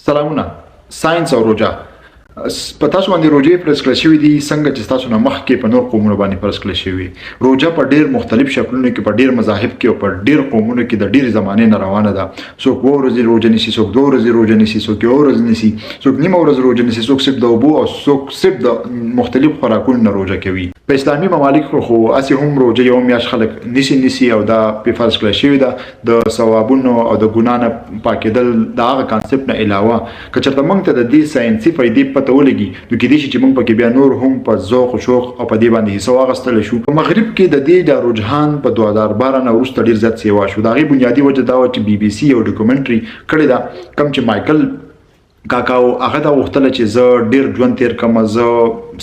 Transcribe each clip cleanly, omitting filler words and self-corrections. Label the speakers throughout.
Speaker 1: سلامونه. ساينس او روجا په تاسو باندې روجې فرض کړل شوې دي څنګه چې تاسو نه مخکې په نور قومونو باندې فرض کړل شوې. روجا په ډېر مختلف شکلونو کې په ډېر مذاهب کې او په ډېر قومونو کې د ډېر زمانې نه روانه ده. څوک اوه ورځې روجه نیسي، څوک دوه ورځې روجه نیسي، څوک یوه ورځ نیسي، څوک نیمه ورځ روجه نیسي، څوک صرف د اوبو او څوک صرف د مختلف خوراکونو نه روجه کوي. په اسلامي ممالکو خو اسې هم روجه یو میاشت خلک نیسي او دا په فرض کړل شوې ده د ثوابونو او د ګناه نه پاکېدل د هغه کانسپټ نه علاوه که چېرته موږ ته د دې ساینسي فایدې پته ولګي نو کېدای شي چې موږ پکې بیا نور هم په ذوق و شوق او په دې باندې حصه واخیستلی شو. په مغرب کې د دې د رجحان په 2012 نه وروسته ډېر زیات سیوا شو. د هغې بنیادي وجه دا وه چې BBC یو ډاکومنټري کړې ده کوم چې مایکل کاکاو هغه دا غوښتله چې زه ډېر ژوند تېر کړم، زه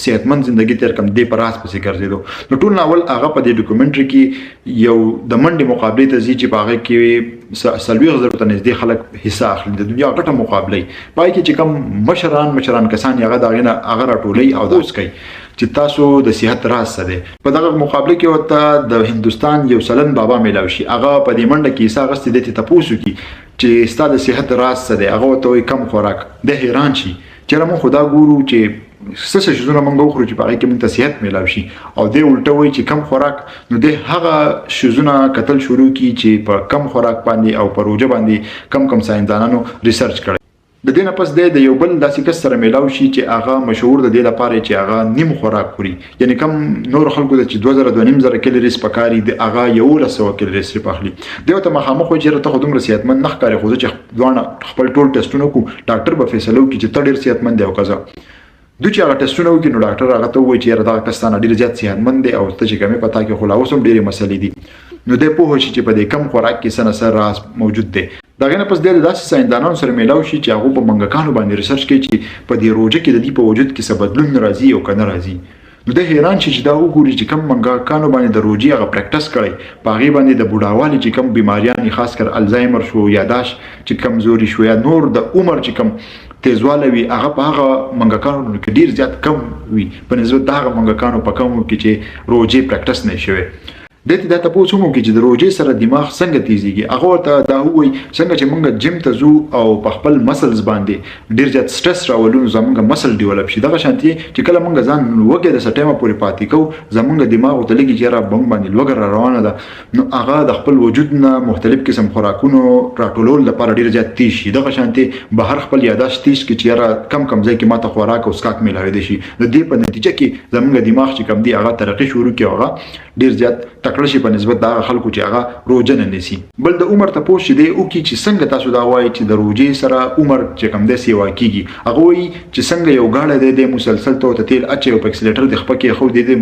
Speaker 1: صحتمند زندګي تېر کړم، دې په راز پسې ګرځېدو. نو ټول ناول هغه په دې ډاکومنټري کې یو د منډې مقابلې ته ځي چې په هغه کې 40,000 ته نږدې خلک حصه اخلي. د دنیا غټه مقابله پای کې چې کوم مشران کسان هغه د هغې نه هغه راټولوي او دا اوس کوي چې تاسو د صحت راز څه دی. په دغه مقابله کې ورته د هندوستان یو سلن بابا میلاو شي، هغه په دې منډه کې حصه اخیستې دی چې تپوس وکړي چې ستا د صحت راز څه دی. هغه ورته وایي کم خوراک. دی حیران شي چېرې موږ خو دا ګورو چې څه شیزونه موږ وخورو چې په هغې کې موږ ته صحت میلاو شي، او دی الټه وایي چې کم خوراک. نو دی هغه شیزونه کتل شروع کړي چې په کم خوراک باندې او په روژه باندې کم ساینسدانانو ریسرچ کړی. د دې نه پس دی د یو بل داسې کس سره میلاو شي چې هغه مشهور د دې لپاره چې هغه نیم خوراک خوري، یعنی کم نور خلکو ته چې 2,000 کیلریز پکاري د هغه 1,100 کیلریز پخلي. دی ورته مخامخ وایي چې ته خو دومره صحتمند نه ښکارې، خو زه چې دواړه خپل ټول ټسټونه وکړو ډاکټر به فیصله وکړي چې ته ډېر صحتمند دی او که زه. دوی چې هغه ټسټونه وکړي نو ډاکټر هغه ته ووایي چې یاره دغه کس تا نه ډېر زیات صحتمند دی او ته چې کومې په تا کې خو لا اوس هم ډېرې مسلې دي. نو دی پوه شي چې په دې کم خوراک کې څه نه څه راز موجود دی. د هغې نه پس دی د داسې ساینسدانانو سره میلاو شي چې هغوی په منګکانو باندې ریسرچ کوي چې په دې روژه کې د دوی په وجود کې څه بدلون راځي او که نه راځي. نو دی حیران شي چې دا وګوري چې کوم منګکانو باندې د روژې هغه پریکټس کړی، په هغې باندې د بوډاوالي چې کوم بیماریان خاص کر الزایمر شو، یاداشت چې کمزوري شو، یا نور د عمر چې کوم تیزوالی وي هغه په هغه منګکانو کې ډېر زیات کم وي په نسبت د هغه منګکانو په کم کې چې روژې پریکټس نه شوی. دې ته دا تپوس هم وکړي چې د روژې سره دماغ څنګه تیزېږي. هغه ورته دا ووایي څنګه چې موږ جیم ته ځو او په خپل مسلز باندې ډېر زیات سټرس راولو نو زموږ مسل ډیولپ شي. دغه شانتي چې کله موږ ځان وږی د څه ټایمه پورې پاتې کوو زموږ دماغ ورته لګي چې یاره موږ باندې لوږه را روانه ده، نو هغه د خپل وجود نه مختلف قسم خوراکونو راټولولو لپاره ډېر زیات تیز شي. دغه شانتي بهر خپل یاداشت تیز کړي چې یاره کم ځای کې ماته خوراک او څښاک میلاویدی شي. د دې په نتیجه کې زموږ دماغ چې کوم دی هغه ترقي شروع کړي او هغه ډېر زیات تکړه شي په نسبت د هغه خلکو چې هغه روژه نه نیسي. بل د عمر تپوس چې دی وکړي چې څنګه تاسو دا وایي چې د روژې سره عمر چې کوم دی سیوا کېږي. هغه وایي چې څنګه یو ګاډی دی مسلسل ته ورته تیل اچوي او په اکسلیټر د خپه کې ایښودی دی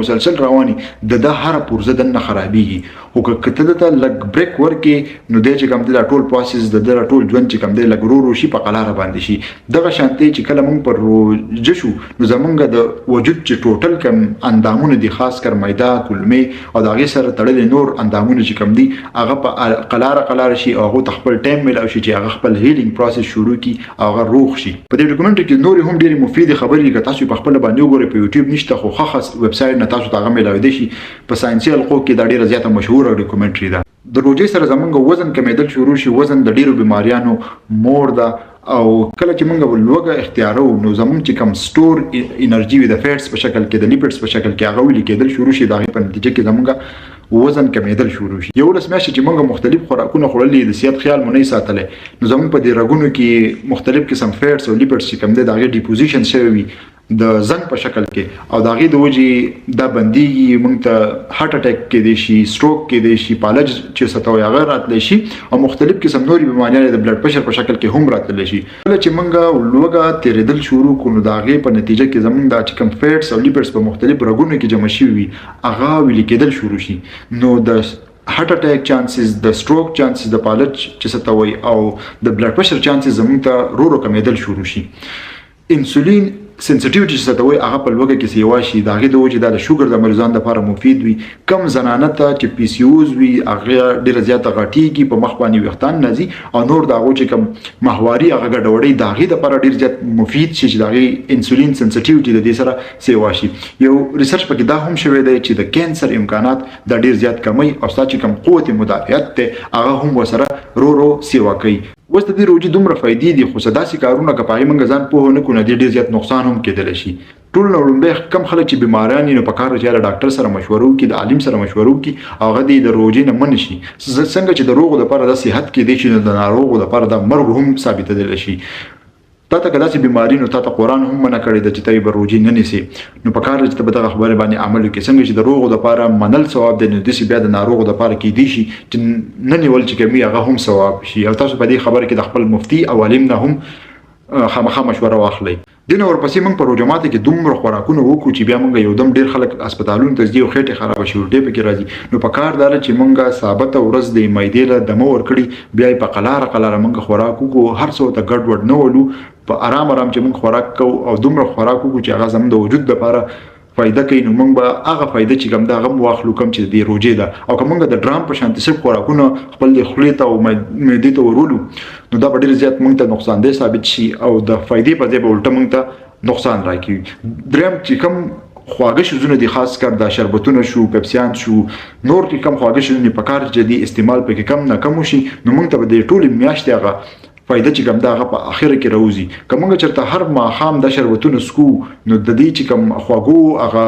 Speaker 1: مسلسل رواني د ده هره پرزه دننه خرابېږي. خو که ته دته لږ بریک ورکړې نو دی چې کوم دی دا ټول پروسس د ده ټول ژوند چې کوم دی لږ ورو شي په قلاره باندې شي. دغه شانتې چې کله موږ پر روژه شو نو زموږ د وجود چې ټوټل کوم اندامونه دي خاص کر معده، کولمې او د هغې سره تړلې نور اندامونه چې کوم دي هغه په قلاره شي او هغو ته خپل ټایم میلاو شي چې هغه خپل هیلینګ پروسس شروع کړي او هغه روغ شي. په دې ډاکومنټري کې نورې هم ډېرې مفیدې خبرې که تاسو په خپله باندې وګورئ په یوټیوب نشته خو ښه ویب سایټ نه تاسو ته هغه میلاویدی شي. په ساینسي حلقو کې دا ډېره زیاته مشهوره ډاکومنټري ده. د روژې سره زموږ وزن کمیدل شروع شي، وزن د ډېرو بیماریانو مور ده او کله چې موږ لوږه اختیارو نو زموږ چې کوم سټور انرژي وي د فیټس په شکل کې د لیپډس په شکل کې هغه ویلې کېدل شروع شي. د هغې په نتیجه کې زموږ وزن کمیدل شروع شي. 11 میاشتې چې موږ مختلف خوراکونه خوړلي د صحت خیال مو نه ساتلی نو زموږ په دې رګونو کې مختلف قسم فیټس او لیپډس چې کوم دی د هغې ډیپوزیشن شوی وي د زنګ په شکل کې او د هغې د وجې دا بندېږي، موږ ته هارټ اټیک کېدی شي، سټروک کېدی شي، پالج چې څه ته وایي هغه راتلی شي او مختلف قسم نورې بیماریان د بلډ پرشر په شکل کې هم راتلی شي. کله چې موږ لوږه تېرېدل شروع کړو نو د هغې په نتیجه کې زموږ دا چې کوم فیټس او لیپډس په مختلف رګونو کې جمع شوي وي هغه ویلې کېدل شروع شي. نو د هارټ اټیک چانسز، د سټروک چانسز، د پالج چې څه ته وایي او د بلډ پرشر چانسز زموږ ته ورو کمېدل شروع شي. انسولین سنسټیویټي چې څه ته وایي هغه په لوږه کې سیوا شي. د هغې د وجې دا د شوګر د مریضانو لپاره مفید وي. کم زنانه ته چې PCOS وي هغه ډېره زیاته غټېږي، په مخ باندې ویښتان نه ځي او نور د هغو چې کوم ماهواري هغه ګډوډۍ د هغې دپاره ډېر زیات مفید شي چې د هغې انسولین سنسټیویټي د دې سره سیوا شي. یو ریسرچ پکې دا هم شوی دی چې د کینسر امکانات دا ډېر زیات کمی او ستا چې کوم قوت مدافعت دی هغه هم ورسره رو سیوا کوي. اوس د دې روجي دومره فائدې دي خو داسې کارونه که پای منګ ځان په نه کو نه ډیر زیات نقصان هم کېدل شي ټول نو لومبه کم خلک چې بیماران نه په کار چې ډاکټر سره مشوره وکړي د عالم سره مشوره وکړي هغه د روجي نه من شي څنګه چې د روغ لپاره د صحت کې دي چې د ناروغ لپاره د مرګ هم ثابتېدل شي تا ته کله بیماری نو تا ته قرآن هم منع کړی د چې ته به روجي نه نیسي نو په کار چې په دغه خبره باندې عمل وکړي څنګه چې د روغ لپاره منل ثواب دی نو داسې بیا د ناروغ لپاره کې دي شي چې نه نیول چې کمی هغه هم ثواب شي او تاسو په دې خبره کې د خپل مفتي او عالم نه هم خامخا مشوره واخلئ دنه ورپسې موږ په روجمات کې دومره خوراکونه وکړو چې بیا موږ یو دم ډیر خلک هسپتالونو ته ځي او خېټه خراب شي ورډې پکې راځي نو په کار دار چې موږ ثابت ورځ د مېدې له دمو ور کړی بیا په قلاره موږ خوراک وکړو هر څه ته ګډ وډ نه ولو په آرام چې موږ خوراک کوو او دومره خوراک وکړو چې هغه زموږ د وجود لپاره فائدہ کوي نو موږ به هغه فائدہ چې کوم دا غم واخلو کوم چې د روجې ده او کوم موږ د ډرام په شانتي سب خوراکونه خپل د خولې ته او معدې ته ورولو نو دا ډیر زیات موږ ته نقصان دی ثابت شي او د فائدې په ځای به الټه موږ ته نقصان راکړي دریم چې کوم خواږه شوزونه دي خاص کر د شربتونه شو پیپسیان شو نور کې کم خواږه شوزونه په کار چې دي استعمال پکې کم نه کم شي نو موږ ته د ټول میاشتې هغه فائدہ چې کوم دا هغه په اخر کې راوځي کومه چرته هر ماخام د شربتونه سکو نو د دې چې کوم خواږو هغه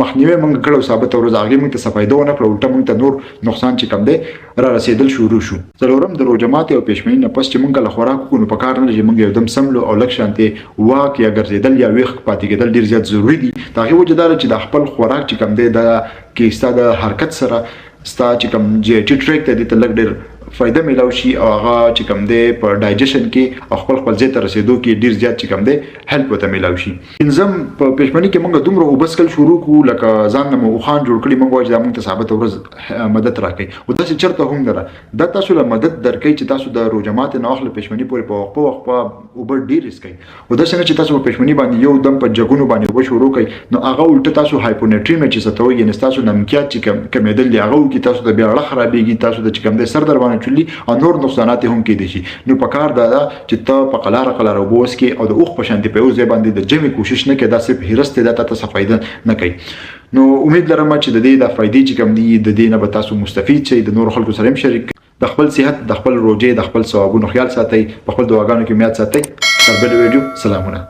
Speaker 1: مخنیوي موږ کړو ثابت ورځ هغه موږ ته صفایده ونه کړو الټه موږ ته نور نقصان چې کم دی را رسیدل شروع شو څلورم د روجمات او پېشمنۍ نه پس چې موږ له خوراک کو نو په کار نه چې موږ یو دم سملو او لک شانته واک یا ګرځیدل یا ویخ پاتې کېدل ډیر زیات ضروری دي دا غو وجدار چې د خپل خوراک چې کم دی دا کې ستاسو د حرکت سره ستاسو چې کم جی ټی ټریک ته د لګ ډیر فائدہ ملاوي شي او هغه چې کوم دی په ډایجیشن کې او خپل ځای ته رسیدو کې ډیر زیات چې کوم دی هیلپ وته ملاوي شي انزم په پېشمنۍ کې موږ دومره وبسکل شروع کو لکه ځان نه مو خان جوړ کړی موږ واجب موږ ته ثابت ورځ مدد راکړي او دا چې چرته هم دره دا تاسو له مدد درکې چې تاسو د روجمات نه اخلي پېشمنۍ پورې په وخت اوبر ډیر رسکي او دا څنګه چې تاسو په پېشمنۍ باندې یو دم په جګونو باندې و شروع کړئ نو هغه الټه تاسو هایپونټریمیا چې ستوي یعنی تاسو نمکیات چې کمیدل دی هغه کې تاسو د بیا اړه خرابېږي تاسو د چې کوم دی سر در باندې چولي او نور نقصانات هم کېدي شي نو په کار دا چې ته په قلاره وبوس کې او د اوخ په شانتي په اوځي باندې د جمع کوشش نه کې دا صرف هرسته دا تاسو فائدہ نه کوي نو امید لرم چې د دې د فائدې چې کوم دي د دې نه به تاسو مستفید شئ د نور خلکو سره هم شریک د خپل صحت د خپل روجې د خپل ثوابونو خیال ساتئ په خپل دعاګانو کې میاد ساتئ تر بل ویډیو سلامونه